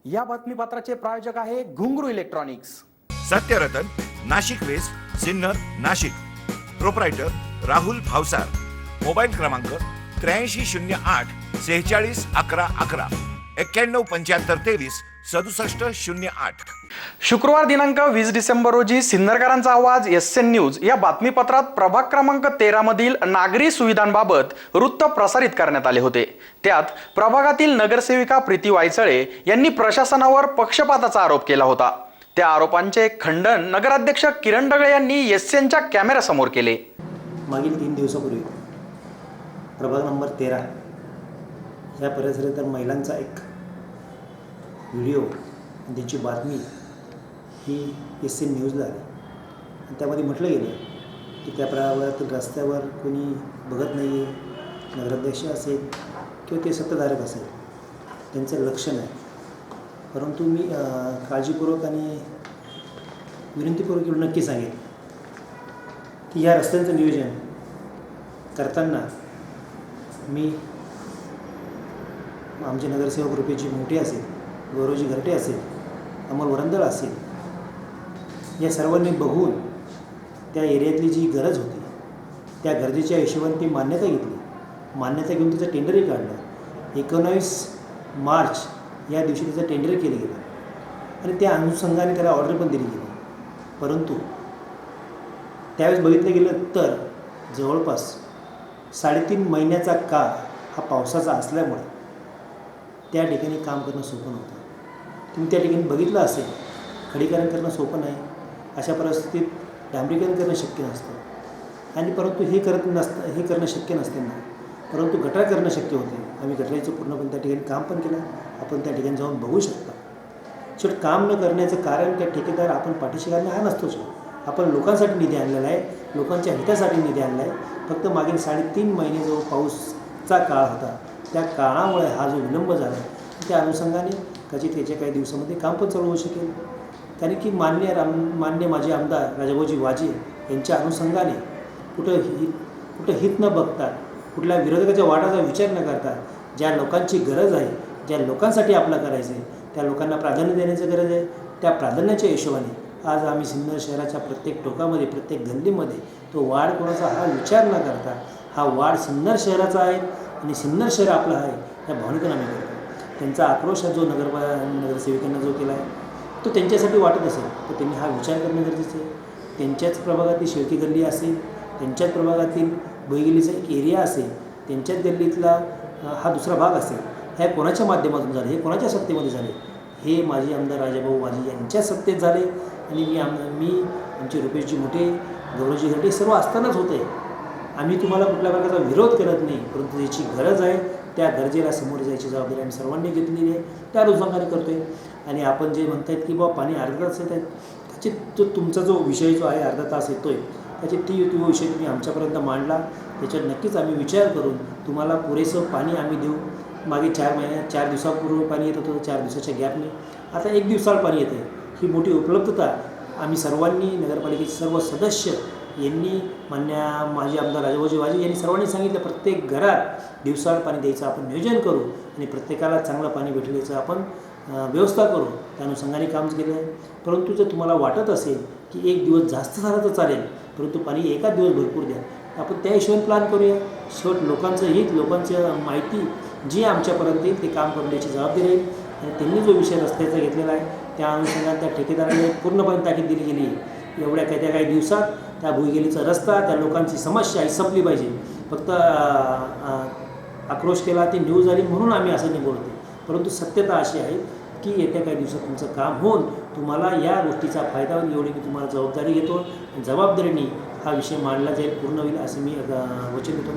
या बातमीपत्राचे प्रायोजक आहे Ghungru electronics. Satyaratan, Nashik west, Sinnar, Nashik. Proprietor Rahul Bhavsar. Mobile क्रमांक 8308 46 11 11 91 75 23 67 08। शुक्रवार दिनांक 20 डिसेंबर रोजी सिन्नरकरांचा आवाज SN न्यूज या बातमीपत्रात प्रभाग क्रमांक 13 मधील नागरी सुविधांबाबत वृत्त प्रसारित करण्यात आले होते। त्यात प्रभागातील नगरसेविका प्रीती वायचळे यांनी प्रशासनावर पक्षपाताचा आरोप केला होता। त्या आरोपांचे खंडन नगराध्यक्ष किरण ढगळे यांनी SNच्या कॅमेऱ्यासमोर केले। मागील 3 दिवसापूर्वी प्रभाग नंबर 13 या परिसरातील महिलांचा एक व्हिडिओ आणि त्याची बातमी ही SN न्यूजला आली आणि त्यामध्ये म्हटलं गेलं की त्या प्रभागातील रस्त्यावर कोणी बघत नाही आहे, नगराध्यक्ष असेल किंवा ते सत्ताधारक असेल, त्यांचं लक्ष नाही। परंतु मी काळजीपूर्वक आणि विनंतीपूर्वक एवढं नक्की सांगेन की या रस्त्यांचं नियोजन करताना मी आमचे नगरसेवक रुपेशजी मोठे असेल, गौरवजी घरटे असेल, अमोल वरंदळ असेल, या सर्वांनी बघून त्या एरियातली जी गरज होती त्या गरजेच्या हिशोबाने ती मान्यता घेतली। मान्यता घेऊन तिचं टेंडरही काढलं। 19 मार्च या दिवशी तिचं टेंडर केलं गेलं आणि त्या अनुषंगाने त्याला ऑर्डर पण दिली गेली। परंतु त्यावेळेस बघितलं गेलं तर जवळपास 3.5 महिन्याचा काळ हा पावसाचा असल्यामुळे त्या ठिकाणी काम करणं सोपं नव्हतं। तुम्ही त्या ठिकाणी बघितलं असेल, खडीकरण करणं सोपं नाही। अशा परिस्थितीत डांबरीकरण करणं शक्य नसतं आणि परंतु हे करणं शक्य नसताना परंतु गटार करणं शक्य होते। आम्ही गटाराचं पूर्णपणे त्या ठिकाणी काम पण केलं। आपण त्या ठिकाणी जाऊन बघू शकता। शेवट काम न करण्याचं कारण त्या ठेकेदार आपण पाठीशी घालणं हा नसतोच। आपण लोकांसाठी निधी आणलेला आहे, लोकांच्या हितासाठी निधी आणला आहे। फक्त मागील 3.5 महिने जो पाऊसचा काळ होता त्या काळामुळे हा जो विलंब झाला त्या अनुषंगाने कदाचित त्याच्या काही दिवसामध्ये काम पण चालू होऊ शकेल। कारण की मान्य माजी आमदार राजाभाऊजी वाजे यांच्या अनुषंगाने कुठं हित न बघता, कुठल्या विरोधकाच्या वाटाचा विचार न करता ज्या लोकांची गरज आहे, ज्या लोकांसाठी आपलं करायचं आहे त्या लोकांना प्राधान्य देण्याची गरज आहे। त्या प्राधान्याच्या हिशोबाने आज आम्ही सिन्नर शहराच्या प्रत्येक टोकामध्ये, प्रत्येक गल्लीमध्ये तो वार्ड कोणाचा हा विचार न करता हा वार्ड सिन्नर शहराचा आहे आणि सिन्नर शहर आपलं आहे या भावनेतून आम्ही करतो। त्यांचा आक्रोश जो नगरसेविकांना जो केला आहे तो त्यांच्यासाठी वाटत असेल तर त्यांनी हा विचार करणं गरजेचं आहे। त्यांच्याच प्रभागातील शेवटी गल्ली असेल, त्यांच्याच प्रभागातील भोईगल्लीचा एक एरिया असेल, त्यांच्याच गल्लीतला हा दुसरा भाग असेल, ह्या कोणाच्या माध्यमातून झाले, हे कोणाच्या सत्तेमध्ये झाले, हे माजी आमदार राजाभाऊ वाजे यांच्या सत्तेत झाले आणि मी आमचे रुपेशजी मोठे, गौरवजी घरटे सर्व असतानाच होते। आम्ही तुम्हाला कुठल्या प्रकारचा विरोध करत नाही, परंतु ज्याची गरज आहे त्या गरजेला समोर जायची जबाबदारी आम्ही सर्वांनी घेतलेली आहे, त्या अनुषंगाने करतो आहे। आणि आपण जे म्हणतायत की बाबा पाणी अर्धा तास येत आहे, त्याची जो तुमचा जो विषय जो आहे अर्धा तास येतो आहे त्याची तो विषय तुम्ही आमच्यापर्यंत मांडला, त्याच्यात नक्कीच आम्ही विचार करून तुम्हाला पुरेसं पाणी आम्ही देऊ। मागे 4 दिवसापूर्वी पाणी येत होतं, 4 दिवसाच्या गॅपने आता 1 दिवसाला पाणी येतं आहे। ही मोठी उपलब्धता आम्ही सर्वांनी, नगरपालिकेचे सर्व सदस्य यांनी, माजी आमदार राजाभाऊजी वाजे यांनी सर्वांनी सांगितलं प्रत्येक घरात दिवसाला पाणी द्यायचं आपण नियोजन करू आणि प्रत्येकाला चांगलं पाणी भेटल्याचं आपण व्यवस्था करू। त्या अनुषंगाने काम केलं आहे। परंतु जर तुम्हाला वाटत असेल की 1 दिवस जास्त झाला तर चालेल, परंतु पाणी एकाच दिवस भरपूर द्या, आपण त्या हिशोबाने प्लॅन करूया। शेवट लोकांचं हित, लोकांचं माहिती जी आमच्यापर्यंत येईल ते काम करण्याची जबाबदारी आहे आणि त्यांनी जो विषय रस्त्याचा घेतलेला आहे त्या अनुषंगाने त्या ठेकेदाराने पूर्णपणे ताकीद दिली गेली आहे। एवढ्या काही दिवसात त्या भुईगेलीचा रस्ता, त्या लोकांची समस्या ही संपली पाहिजे। फक्त आक्रोश केला, ती न्यूज आली म्हणून आम्ही असं नाही बोलतो, परंतु सत्यता अशी आहे की येत्या काही दिवसात तुमचं काम होऊन तुम्हाला या गोष्टीचा फायदा होईल एवढी मी तुम्हाला जबाबदारी घेतो। जबाबदारीने हा विषय मांडला जाईल, पूर्ण होईल असे मी वचन देतो।